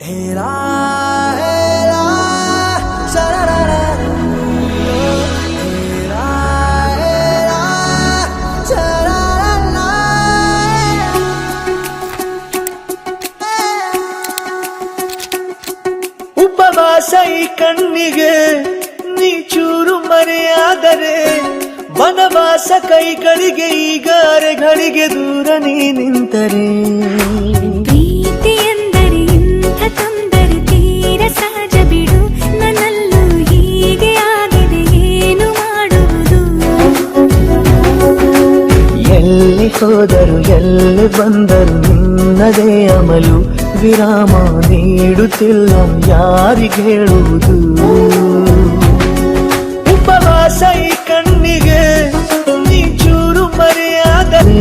ಹೇರಾ ಹೇರಾ ಶರರರ ಹೇರಾ ಹೇರಾ ಶರರರ ಉಪವಾಸ ಈ ಕಣ್ಣಿಗೆ ನೀ ಚೂರು ಮರೆಯಾದರೆ ವನವಾಸ ಕೈಗಳಿಗೆ ಈಗ ಅರೆಗಳಿಗೆ ದೂರ ನೀ ನಿಂತರೆ ಪ್ರೀತಿ ಎಂದರೆ ಇಂಥ ತೊಂದರೆ ತೀರ ಸಹಜ ಬಿಡು ನನ್ನಲ್ಲೂ ಹೀಗೆ ಆಗಿದೆ ಏನು ಮಾಡುವುದು ಎಲ್ಲಿ ಹೋದರು ಎಲ್ಲಿ ಬಂದರು ನಿನ್ನದೇ ಅಮಲು ವಿರಾಮ ನೀಡುತ್ತಿಲ್ಲ ಯಾರಿಗೆ ಹೇಳುವುದು ಉಪವಾಸ ಈ ಕಣ್ಣಿಗೆ ನೀ ಚೂರು ಮರೆಯಾದರೆ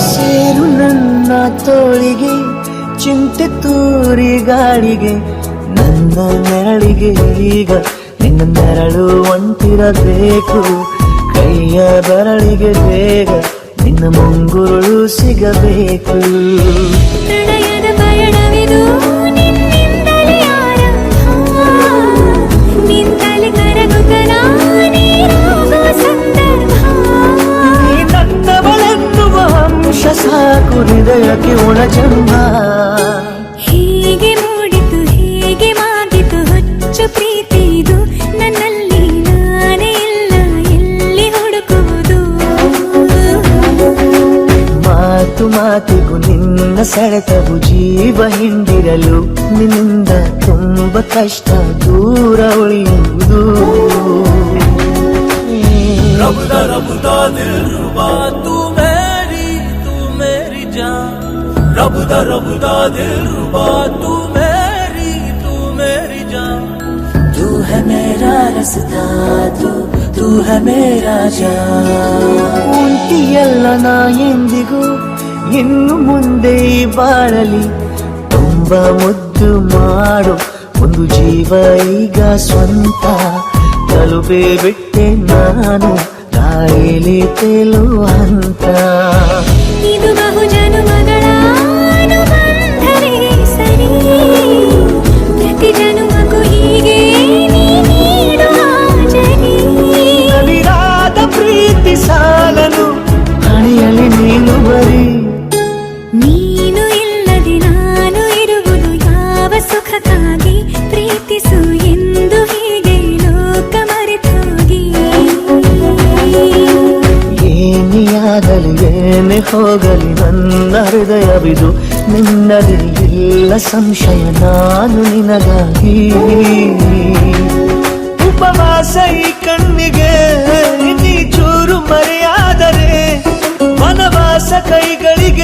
ಸೇರು ನನ್ನ ತೋಳಿಗೆ ಚಿಂತೆ ತೂರಿ ಗಾಳಿಗೆ ನನ್ನ ನೆರಳಿಗೆ ಈಗ ನಿನ್ನ ನೆರಳು ಒಂಟಿರಬೇಕು ಕೈಯ ಬೆರಳಿಗೆ ಬೇಗ ನಿನ್ನ ಮುಂಗುರುಳು ಸಿಗಬೇಕು ಪ್ರಣಯದ ಪಯಣವಿದು ನಿನ್ನಿಂದಲೇ ಆರಂಭ ನಿಂತಲೇ ಕರಗುತ್ತ ನೀರಾಗುವ ಸಂದರ್ಭ ನೀ ನನ್ನವಳೆನ್ನುವ ಅಂಶ ಸಾಕು ಹೃದಯಕ್ಕೆ ಒಳಜಂಬ ಹೀಗೆ ಮೂಡಿತು ಹೀಗೆ ಮಾಗಿತು ಹುಚ್ಚು ಪ್ರೀತಿ ಇದು ನನ್ನಲ್ಲಿ ನಾನೇ ಇಲ್ಲ ಎಲ್ಲಿ ಹುಡುಕುವುದು ಮಾತು ಮಾತಿಗೂ ನಿನ್ನ ಸೆಳೆತವು ಜೀವ ಹಿಂದಿರಲು ನಿನ್ನಿಂದ ತುಂಬ ಕಷ್ಟ ದೂರ ಉಳಿಯುವುದು रबदा दिल रुबा तू मेरी जान रबदा दिल रुबा तू मेरी जान तू है मेरा रास्ता तू है मेरा जान ಉಂಟಿಯಲ್ಲ ನಾ ಎಂದಿಗೂ ಇನ್ನು ಮುಂದೆ ಈ ಬಾಳಲಿ ತುಂಬ ಮುದ್ದು ಮಾಡು ಒಂದು ಜೀವ ಈಗ ಸ್ವಂತ ತಲುಪೇ ಬಿಟ್ಟೆ ನಾನು ದಾರಿಲಿ ತೇಲುವ ಹಂತ ಇದು ಬಹು ಜನುಮಗಳ ಅನುಬಂಧವೇ ಸರಿ ಪ್ರತಿ ಜನುಮಕ್ಕೂ ಹೀಗೆ ನೀ ನೀಡುವ ಜರಿ ನವಿರಾದ ಪ್ರೀತಿ ಸಾಲನು ಹಣೆಯಲ್ಲಿ ನೀನು ಬರೀ ನೀನು ಇಲ್ಲದೆ ನಾನು ಇರುವುದು ಯಾವ ಸುಖಕ್ಕಾಗಿ ಪ್ರೀತಿಸು ಎಂದು ಹೀಗೆ ಲೋಕ ಮರೆತೋಗಿ ಏನಿಯಾಗಲಿ ಏನೇ ಹೋಗಲಿ ನನ್ನ ಹೃದಯವಿದು ನಿನ್ನದೇ ಇಲ್ಲ ಸಂಶಯ ನಾನು ನಿನಗಾಗಿ ಉಪವಾಸ ಈ ಕಣ್ಣಿಗೆ ನೀ ಚೂರು ಮರೆಯಾದರೆ ವನವಾಸ ಕೈಗಳಿಗೆ